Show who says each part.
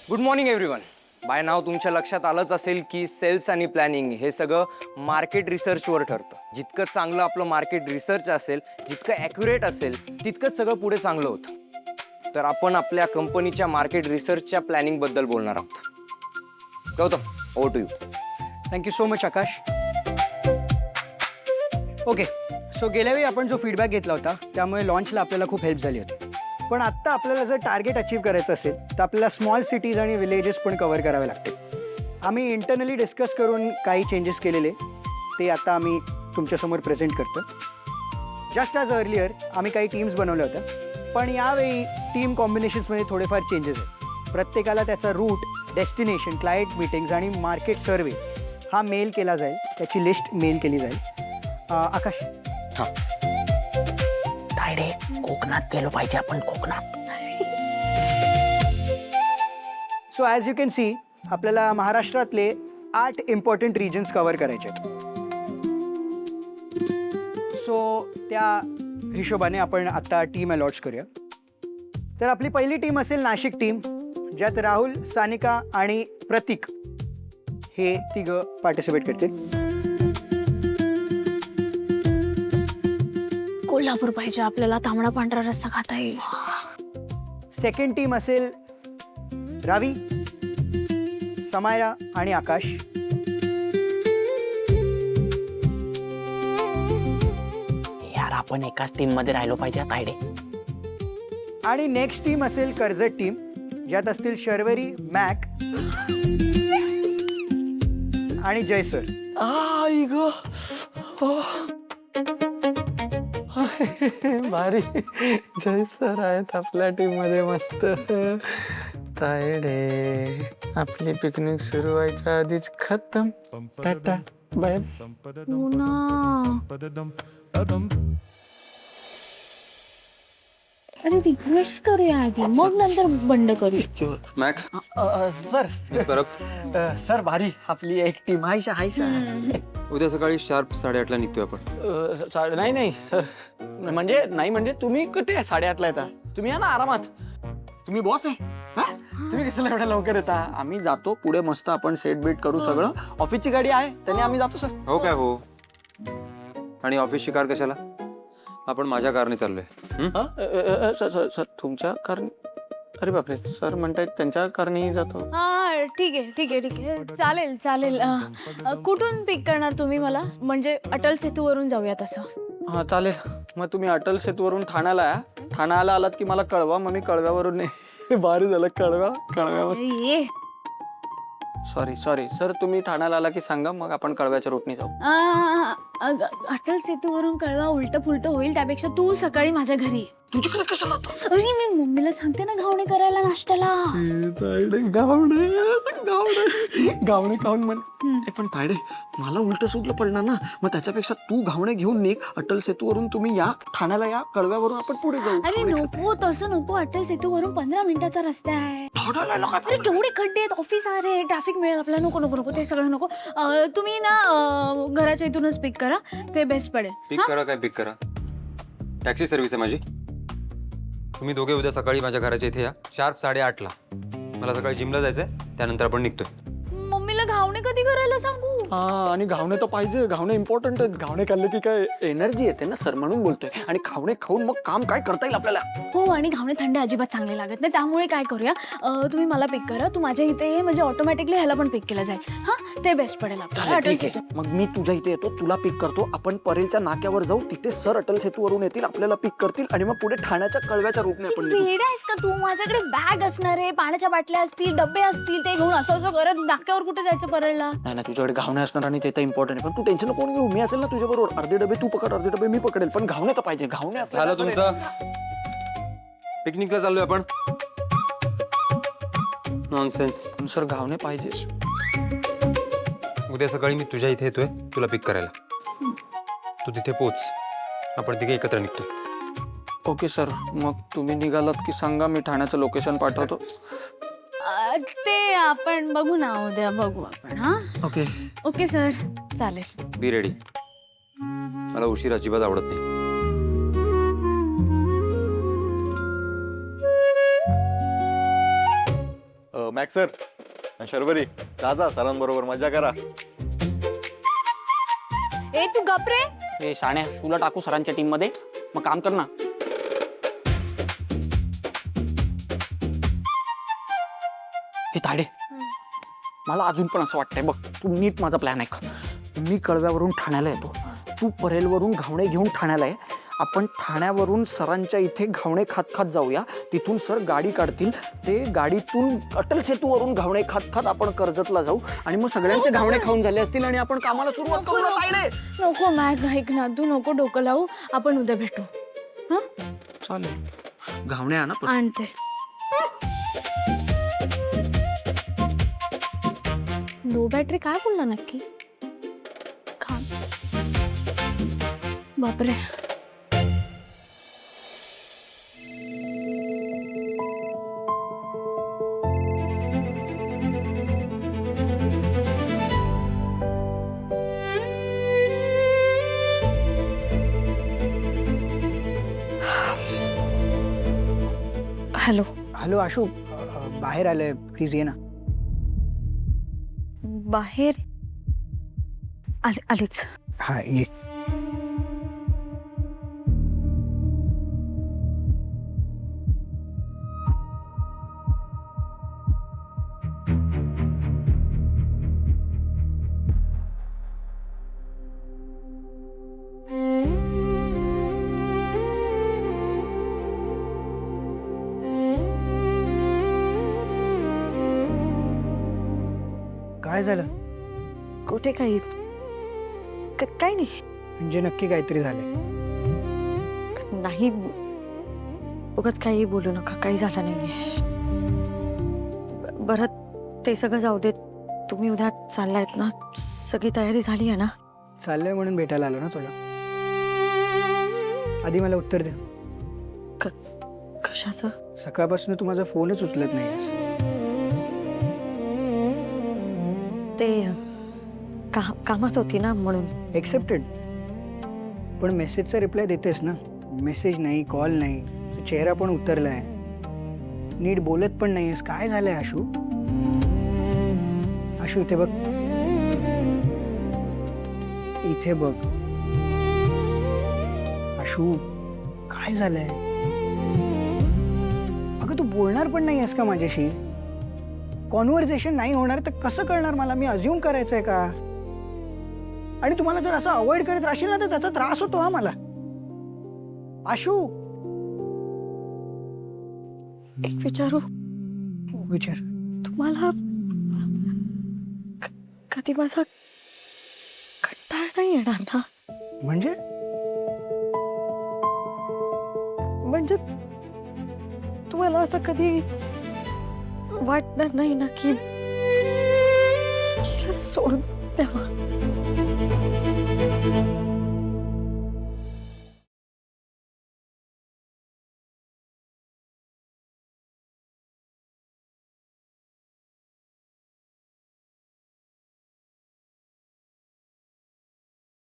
Speaker 1: Good morning everyone. Bye नाव तुमच्या लक्षात आलंच असेल की सेल्स आणि प्लॅनिंग हे सगळं मार्केट रिसर्चवर ठरतं. जितकं चांगलं आपलं मार्केट रिसर्च असेल, जितकं ॲक्युरेट असेल, तितकंच सगळं पुढे चांगलं होतं. तर आपण आपल्या कंपनीच्या मार्केट रिसर्चच्या प्लॅनिंगबद्दल बोलणार आहोत. Gautam, over to you.
Speaker 2: Thank you so much Aakash. Okay, so गेल्या वेळी आपण जो फीडबॅक घेतला होता त्यामुळे लॉन्चला आपल्याला खूप हेल्प झाली होती. पण आत्ता आपल्याला जर टार्गेट अचीव करायचं असेल तर आपल्याला स्मॉल सिटीज आणि विलेजेस पण कव्हर करावे लागतील. आम्ही इंटरनली डिस्कस करून काही चेंजेस केलेले ते आता आम्ही तुमच्यासमोर प्रेझेंट करतो. जस्ट ॲज अर्लियर आम्ही काही टीम्स बनवल्या होत्या, पण यावेळी टीम कॉम्बिनेशन्समध्ये थोडेफार चेंजेस आहेत. प्रत्येकाला त्याचा रूट, डेस्टिनेशन, क्लायंट मीटिंग्स आणि मार्केट सर्वे हा मेल केला जाईल. त्याची लिस्ट मेल केली जाईल. आकाश.
Speaker 1: हां.
Speaker 3: तायडे, कोकणात गेलो पाहिजे आपण, कोकणात.
Speaker 2: So as you can see आपल्याला महाराष्ट्रातले 8 इम्पॉर्टंट रिजन्स कव्हर करायचे आहेत. सो त्या हिशोबाने आपण आत्ता टीम अलॉट्स करूया. तर आपली पहिली टीम असेल नाशिक टीम, ज्यात राहुल, सानिका आणि प्रतीक हे तिघं पार्टिसिपेट करतील.
Speaker 4: कोल्हापूर पाहिजे आपल्याला, तांबडा पांढरा रस्सा खाता येईल.
Speaker 2: सेकंड टीम असेल रावी, समायरा आणि आकाश.
Speaker 3: यार आपण एकाच टीम मध्ये राहिलो पाहिजे तायडे.
Speaker 2: आणि नेक्स्ट टीम असेल कर्जत टीम, ज्यात असतील शर्वरी, मॅक आणि जय सर.
Speaker 5: आई ग भारी. जय सर आहेत आपल्या टीम मध्ये. मस्त. तायडे, आपली पिकनिक सुरू व्हायच्या आधीच खतम. Tata bye.
Speaker 4: हो ना. अरे रिक्वेस्ट करूया आधी, मग नंतर बंड करू.
Speaker 6: Mac
Speaker 5: sir
Speaker 6: miss Parab
Speaker 5: sir भारी आपली एक टीम. हायशा हायशा.
Speaker 6: उद्या सकाळी शार्प 8:30ला निघतोय आपण.
Speaker 5: नाही नाही सर, म्हणजे तुम्ही कुठे 8:30ला येता? तुम्ही या ना आरामात. तुम्ही बॉस आहे हा? तुम्ही कशाला एवढ्या लवकर येता? आम्ही जातो पुढे, मस्त आपण सेट बीट करू सगळं. ऑफिसची गाडी आहे त्याने आम्ही जातो सर.
Speaker 6: हो काय हो. आणि ऑफिसची कार कशाला? आपण माझ्या कारने चाललोय.
Speaker 5: सर तुमच्या कारने? अरे बापरे, सर म्हणतायत त्यांच्या कारनेही जातो.
Speaker 4: हा ठीक आहे ठीक आहे ठीक आहे, चालेल चालेल. कुठून पिक करणार तुम्ही मला? म्हणजे अटल सेतूवरून जाऊया तसं.
Speaker 5: हा चालेल. मग तुम्ही अटल सेतूवरून ठाण्याला या. ठाण्याला आलात की मला कळवा, मग मी कळव्यावरून भारी झालं. कळव्यावर.
Speaker 4: ये
Speaker 5: सॉरी सर, तुम्ही ठाण्याला आला की सांगा, मग आपण कळव्याच्या रूटने जाऊ.
Speaker 4: अटल सेतूवरून कळवा उलट पुलट होईल, त्यापेक्षा तू सकाळी माझ्या घरी ये.
Speaker 5: तुझ्याकडे कसं जातो?
Speaker 4: अरे मी मम्मीला सांगते ना घावणे करायला नाश्त्याला.
Speaker 5: गावणे खाऊन म्हण. पण तायडे, मला उलट सुटलं पडणार ना. मग त्याच्यापेक्षा तू घावणे घेऊन निघ. अटल सेतूवरून तुम्ही या, ठाण्याला या, कळव्यावरून आपण पुढे जाऊ.
Speaker 4: अरे नको तसं नको, अटल सेतूवरून 15 मिनिटाचा रस्ता आहे. अरे केवढे खड्डे आहेत, ऑफिस आहे, ट्रॅफिक मिळेल आपल्याला. नको नको नको ते सगळं नको. तुम्ही ना घराच्या इथूनच पिक करा, ते बेस्ट पडेल.
Speaker 6: पिक करा काय पिक करा? टॅक्सी सर्व्हिस आहे माझी. तुम्ही दोघे उद्या सकाळी माझ्या घराच्या इथे या शार्प 8:30ला. मला सकाळी जिमला जायचंय, त्यानंतर आपण निघतोय.
Speaker 4: मम्मीला घावणे कधी करायला सांगू?
Speaker 5: हा, आणि घावणे तर पाहिजे. घावणे इम्पॉर्टंट आहेत. घावणे खाल्ले की काय एनर्जी येते ना सर, म्हणून बोलतोय. आणि घावणे खाऊन मग काम काय करता येईल आपल्याला.
Speaker 4: हो, आणि घावणे थंड अजिबात चांगले लागत नाही. त्यामुळे काय करूया, तुम्ही मला पिक करा, तू माझ्या इथे ये, म्हणजे ऑटोमॅटिकली ह्याला पण पिक केलं जाईल. हा, ते बेस्ट पडेल आपल्याला. अटल
Speaker 5: ठीक
Speaker 4: सेतू.
Speaker 5: आहे. मग मी तुझ्या इथे येतो, तुला पिक करतो. आपण परेलच्या नाक्यावर जाऊ, तिथे सर अटल सेतूवरून येतील, आपल्याला पिक करतील, आणि मग पुढे ठाण्याच्या कळव्याच्या रूटने आपण निघू.
Speaker 4: वेडा आहेस का तू? माझ्याकडे बॅग असणार आहे, पाण्याच्या बाटल्या असतील, डबे असतील, ते घेऊन असं करत नाक्यावर कुठे जायचं परळला?
Speaker 5: नाही तुझ्याकडे घावणे असणार आणि ते तर इम्पॉर्टंट आहे. पण तू टेन्शन नको घेऊ, मी असेल ना तुझ्या बरोबर. अर्धे डबे तू पकड, अर्धे डबे मी पकडेल, पण घावणे तर पाहिजे. घावणे
Speaker 6: झालं तुमचं? पिकनिकला चाललोय आपण. नॉनसेन्स.
Speaker 5: सर घावणे पाहिजे.
Speaker 6: उद्या सकाळी मी तुझ्या इथे येतोय तुला पिक करायला. तू तिथे पोच, आपण तिघे एकत्र निघतोय.
Speaker 5: ओके सर, मग तुम्ही निघालात की सांगा, मी ठाण्याचं लोकेशन पाठवतो.
Speaker 4: ते आपण बघू ना, उद्या बघू आपण. हा
Speaker 5: ओके
Speaker 4: ओके सर, चालेल.
Speaker 6: Be ready. मला उशीर अजिबात आवडत नाही.
Speaker 7: मॅक्स सर, शर्वरी, जा सरांबरोबर मजा करा.
Speaker 4: ए तू गपरे.
Speaker 3: ए शाण्या, तुला टाकू सरांच्या टीम मध्ये, मग काम कर ना. हे ताडे, मला अजून पण असं वाटतंय बघ, तू नीट माझा प्लॅन ऐक. मी कळव्यावरून ठाण्याला येतो, तू परेलवरून घावणे घेऊन ठाण्याला आहे. आपण ठाण्यावरून सरांच्या इथे घावणे खात खात जाऊया. तिथून सर गाडी काढतील, ते गाडीतून अटल सेतूवरून घावणे खात खात आपण कर्जतला जाऊ आणि मग सगळ्यांचे घावणे खाऊन झाले असतील आणि आपण कामाला सुरुवात करू ना तायडे.
Speaker 4: नको मॅग, ऐक ना, तू नको डोकं लावू, आपण उद्या भेटू. हा
Speaker 3: चालेल, घावणे आणा पण.
Speaker 4: आणते. लो बॅटरी काय बोलला नक्की? खान. बापरे. हॅलो.
Speaker 2: हॅलो आशू, बाहेर आलोय, प्लीज ये ना.
Speaker 4: बाहेर आलीच.
Speaker 2: हा ये. काय झालं?
Speaker 8: कुठे काही काही नाही.
Speaker 2: म्हणजे नक्की काहीतरी झालंय?
Speaker 8: नाही, उगाच काही बोलू नका, काही झालं नाहीये. बरं ते सगळं जाऊ देत, तुम्ही उद्या चाललायत ना, सगळी तयारी झाली आहे ना?
Speaker 2: चाललंय म्हणून भेटायला आलो ना तुला. आधी मला उत्तर दे.
Speaker 8: कशाचं?
Speaker 2: सकाळपासून तू माझा फोनच उचलत नाहीस.
Speaker 8: ते कामच होती ना म्हणून.
Speaker 2: एक्सेप्टेड, पण मेसेजचा रिप्लाय देतेस ना. मेसेज नाही, कॉल नाही, तो चेहरा पण उतरलाय, नीट बोलत पण नाहीस. काय झालंय आशू? आशू इथे बघ, इथे बघ. आशू काय झालंय? अगं तू बोलणार पण नाही आहेस का माझ्याशी? कॉन्व्हर्सेशन नाही होणार तर कसं करणार मला? मी अज्युम करायचंय का? आणि तुम्हाला जर असं अवॉइड करत राहशील ना तर त्याचा त्रास होतो हा मला. आशू,
Speaker 8: एक विचारू?
Speaker 2: विचार.
Speaker 8: तुम्हाला कधी माझा कंटाळा नाही येणार ना? म्हणजे तुम्हाला असं कधी वाटणार नाही ना की हिला सोडून द्यावं?